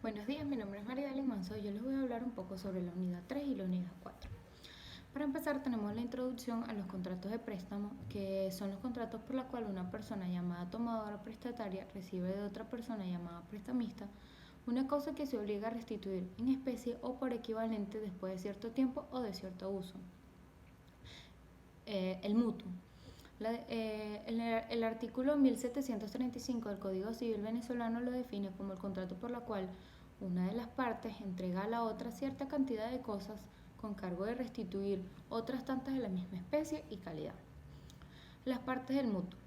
Buenos días, mi nombre es María Manso y yo les voy a hablar un poco sobre la unidad 3 y la unidad 4. Para empezar tenemos la introducción a los contratos de préstamo, que son los contratos por los cuales una persona llamada tomadora prestataria recibe de otra persona llamada prestamista una cosa que se obliga a restituir en especie o por equivalente después de cierto tiempo o de cierto uso. El mutuo. El artículo 1735 del Código Civil venezolano lo define como el contrato por el cual una de las partes entrega a la otra cierta cantidad de cosas con cargo de restituir otras tantas de la misma especie y calidad. Las partes del mutuo.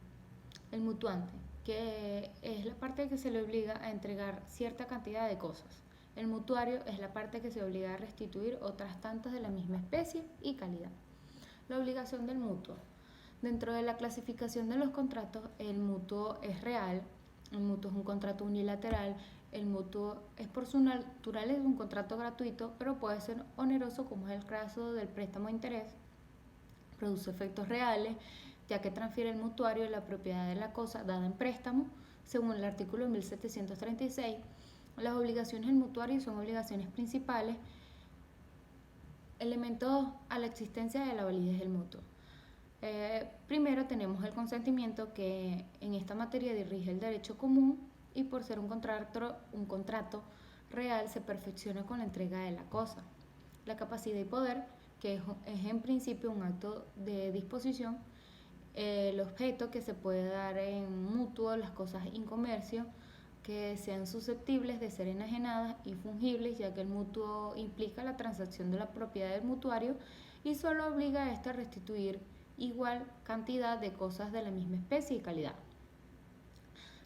El mutuante, que es la parte que se le obliga a entregar cierta cantidad de cosas. El mutuario es la parte que se obliga a restituir otras tantas de la misma especie y calidad. La obligación del mutuo. Dentro de la clasificación de los contratos, el mutuo es real, el mutuo es un contrato unilateral, el mutuo es por su naturaleza un contrato gratuito, pero puede ser oneroso, como es el caso del préstamo de interés. Produce efectos reales, ya que transfiere el mutuario la propiedad de la cosa dada en préstamo, según el artículo 1736. Las obligaciones del mutuario son obligaciones principales, elementos a la existencia de la validez del mutuo. Primero tenemos el consentimiento, que en esta materia dirige el derecho común y por ser un contrato real se perfecciona con la entrega de la cosa. La capacidad y poder, que es en principio un acto de disposición. El objeto, que se puede dar en mutuo las cosas en comercio que sean susceptibles de ser enajenadas y fungibles, ya que el mutuo implica la transacción de la propiedad del mutuario y solo obliga a éste a restituir igual cantidad de cosas de la misma especie y calidad.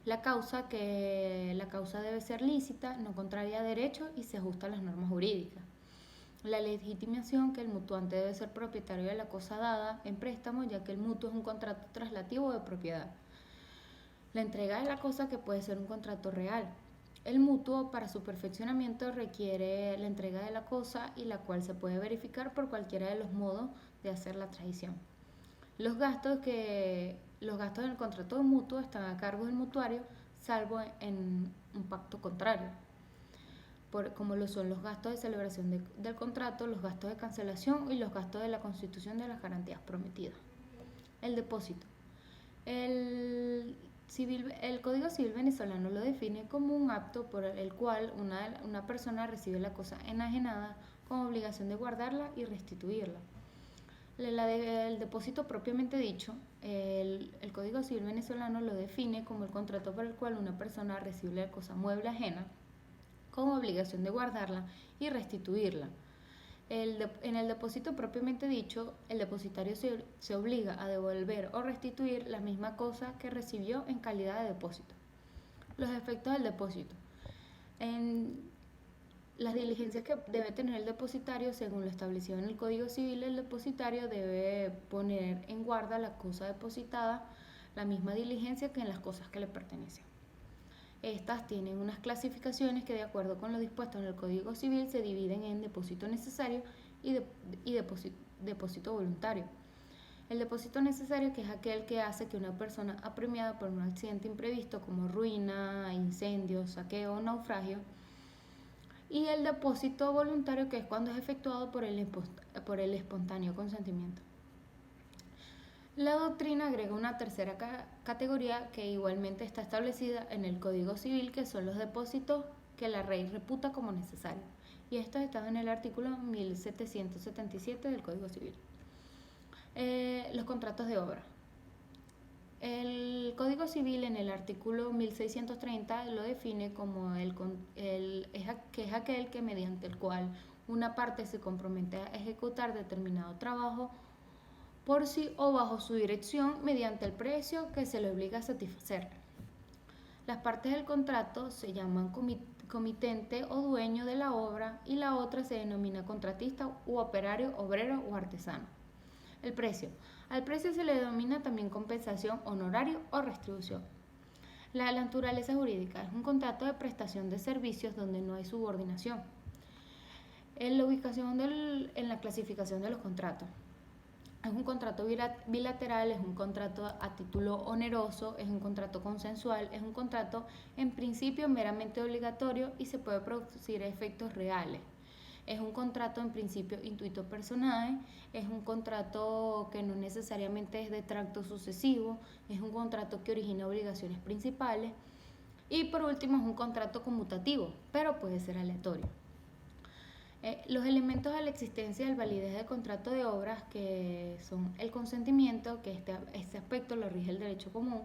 La causa, que la causa debe ser lícita, no contraria a derecho y se ajusta a las normas jurídicas. La legitimación, que el mutuante debe ser propietario de la cosa dada en préstamo, ya que el mutuo es un contrato traslativo de propiedad. La entrega de la cosa, que puede ser un contrato real. El mutuo, para su perfeccionamiento, requiere la entrega de la cosa, y la cual se puede verificar por cualquiera de los modos de hacer la tradición. Los gastos del contrato mutuo están a cargo del mutuario, salvo en un pacto contrario, como lo son los gastos de celebración del contrato, los gastos de cancelación y los gastos de la constitución de las garantías prometidas. El depósito. El Código Civil venezolano lo define como un acto por el cual una persona recibe la cosa enajenada con obligación de guardarla y restituirla. El depósito propiamente dicho, el Código Civil venezolano lo define como el contrato por el cual una persona recibe la cosa mueble ajena con obligación de guardarla y restituirla. En el depósito propiamente dicho, el depositario se obliga a devolver o restituir la misma cosa que recibió en calidad de depósito. Los efectos del depósito. En las diligencias que debe tener el depositario, según lo establecido en el Código Civil, el depositario debe poner en guarda la cosa depositada, la misma diligencia que en las cosas que le pertenecen. Estas tienen unas clasificaciones que, de acuerdo con lo dispuesto en el Código Civil, se dividen en depósito necesario y depósito voluntario. El depósito necesario, que es aquel que hace que una persona apremiada por un accidente imprevisto como ruina, incendio, saqueo o naufragio. Y el depósito voluntario, que es cuando es efectuado por el espontáneo consentimiento. La doctrina agrega una tercera categoría que igualmente está establecida en el Código Civil, que son los depósitos que la ley reputa como necesarios. Y estos están en el artículo 1777 del Código Civil. Los contratos de obra. El Código Civil, en el artículo 1630, lo define como que es aquel que mediante el cual una parte se compromete a ejecutar determinado trabajo por sí o bajo su dirección mediante el precio que se le obliga a satisfacer. Las partes del contrato se llaman comitente o dueño de la obra, y la otra se denomina contratista u operario, obrero o artesano. El precio. Al precio se le denomina también compensación, honorario o retribución. La naturaleza jurídica es un contrato de prestación de servicios donde no hay subordinación. En la ubicación en la clasificación de los contratos. Es un contrato bilateral, es un contrato a título oneroso, es un contrato consensual, es un contrato en principio meramente obligatorio y se puede producir efectos reales. Es un contrato en principio intuito personae, es un contrato que no necesariamente es de tracto sucesivo, es un contrato que origina obligaciones principales y por último es un contrato conmutativo, pero puede ser aleatorio. Los elementos a la existencia del validez del contrato de obras, que son el consentimiento, que este aspecto lo rige el derecho común,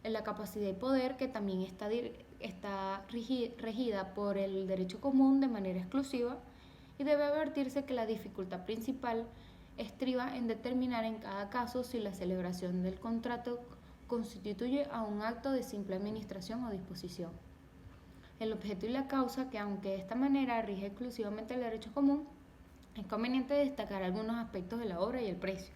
la capacidad y poder, que también está regida por el derecho común de manera exclusiva, y debe advertirse que la dificultad principal estriba en determinar en cada caso si la celebración del contrato constituye a un acto de simple administración o disposición. El objeto y la causa, que aunque de esta manera rige exclusivamente el derecho común, es conveniente destacar algunos aspectos de la obra y el precio.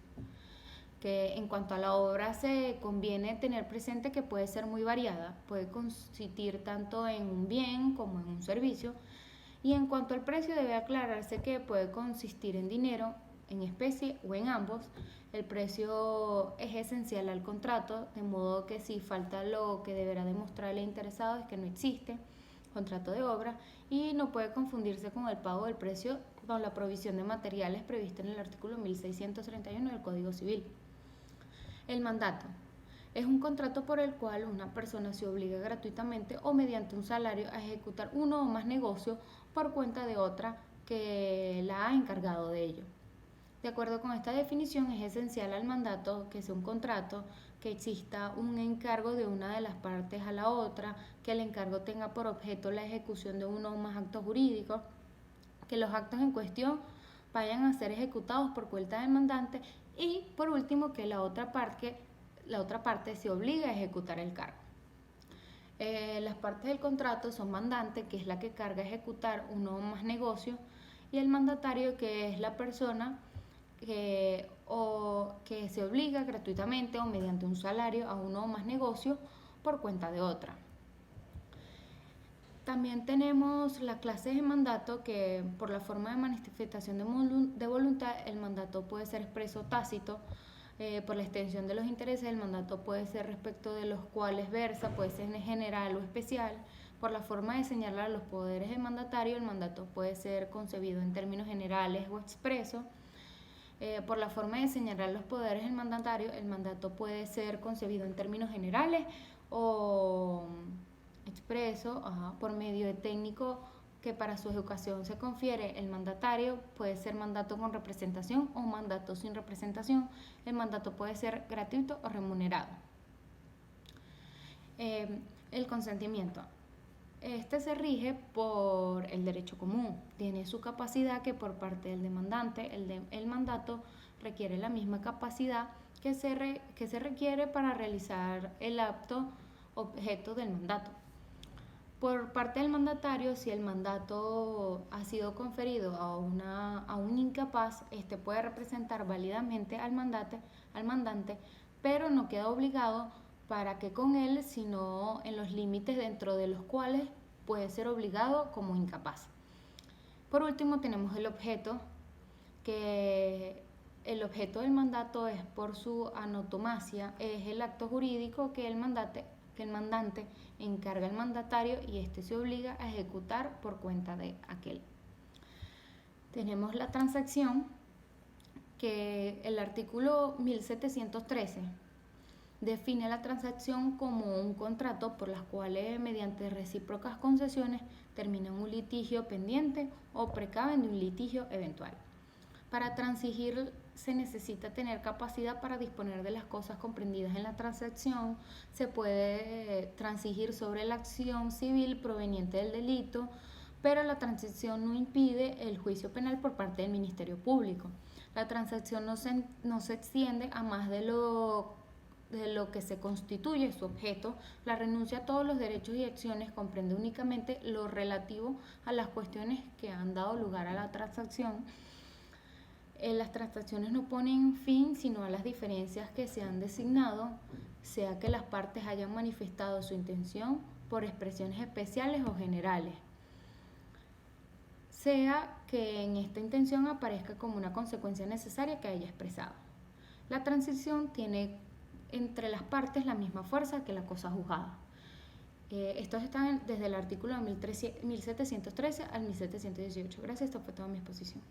Que en cuanto a la obra se conviene tener presente que puede ser muy variada, puede consistir tanto en un bien como en un servicio, y en cuanto al precio debe aclararse que puede consistir en dinero, en especie o en ambos. El precio es esencial al contrato, de modo que si falta lo que deberá demostrar el interesado es que no existe contrato de obra y no puede confundirse con el pago del precio con la provisión de materiales prevista en el artículo 1631 del Código Civil. El mandato es un contrato por el cual una persona se obliga gratuitamente o mediante un salario a ejecutar uno o más negocios por cuenta de otra que la ha encargado de ello. De acuerdo con esta definición, es esencial al mandato que sea un contrato, que exista un encargo de una de las partes a la otra, que el encargo tenga por objeto la ejecución de uno o más actos jurídicos, que los actos en cuestión vayan a ser ejecutados por cuenta del mandante y, por último, que la otra parte se obligue a ejecutar el cargo. Las partes del contrato son mandante, que es la que carga a ejecutar uno o más negocios, y el mandatario, que es la persona que se obliga gratuitamente o mediante un salario a uno o más negocios por cuenta de otra. También tenemos las clases de mandato, que por la forma de manifestación de voluntad el mandato puede ser expreso o tácito. Por la extensión de los intereses el mandato puede ser respecto de los cuales versa, puede ser general o especial. Por la forma de señalar los poderes del mandatario el mandato puede ser concebido en términos generales o expreso. Por la forma de señalar los poderes del mandatario el mandato puede ser concebido en términos generales o expreso, por medio de técnico que para su ejecución se confiere el mandatario, puede ser mandato con representación o mandato sin representación. El mandato puede ser gratuito o remunerado. El consentimiento. Este se rige por el derecho común. Tiene su capacidad que por parte del demandante, el mandato requiere la misma capacidad que se requiere para realizar el acto objeto del mandato. Por parte del mandatario, si el mandato ha sido conferido a un incapaz, este puede representar válidamente al mandante, pero no queda obligado para que con él, sino en los límites dentro de los cuales puede ser obligado como incapaz. Por último, tenemos el objeto, que el objeto del mandato es por su antonomasia, es el acto jurídico que el mandante encarga al mandatario y éste se obliga a ejecutar por cuenta de aquel. Tenemos la transacción, que el artículo 1713 define la transacción como un contrato por las cuales mediante recíprocas concesiones terminan un litigio pendiente o precaven de un litigio eventual. Para transigir se necesita tener capacidad para disponer de las cosas comprendidas en la transacción. Se puede transigir sobre la acción civil proveniente del delito, pero la transacción no impide el juicio penal por parte del Ministerio Público. La transacción no se extiende a más de lo que se constituye su objeto. La renuncia a todos los derechos y acciones comprende únicamente lo relativo a las cuestiones que han dado lugar a la transacción. Las transacciones no ponen fin sino a las diferencias que se han designado, sea que las partes hayan manifestado su intención por expresiones especiales o generales, sea que en esta intención aparezca como una consecuencia necesaria que haya expresado. La transición tiene entre las partes la misma fuerza que la cosa juzgada. Estos están desde el artículo de 1713 al 1718. Gracias, esto fue toda mi exposición.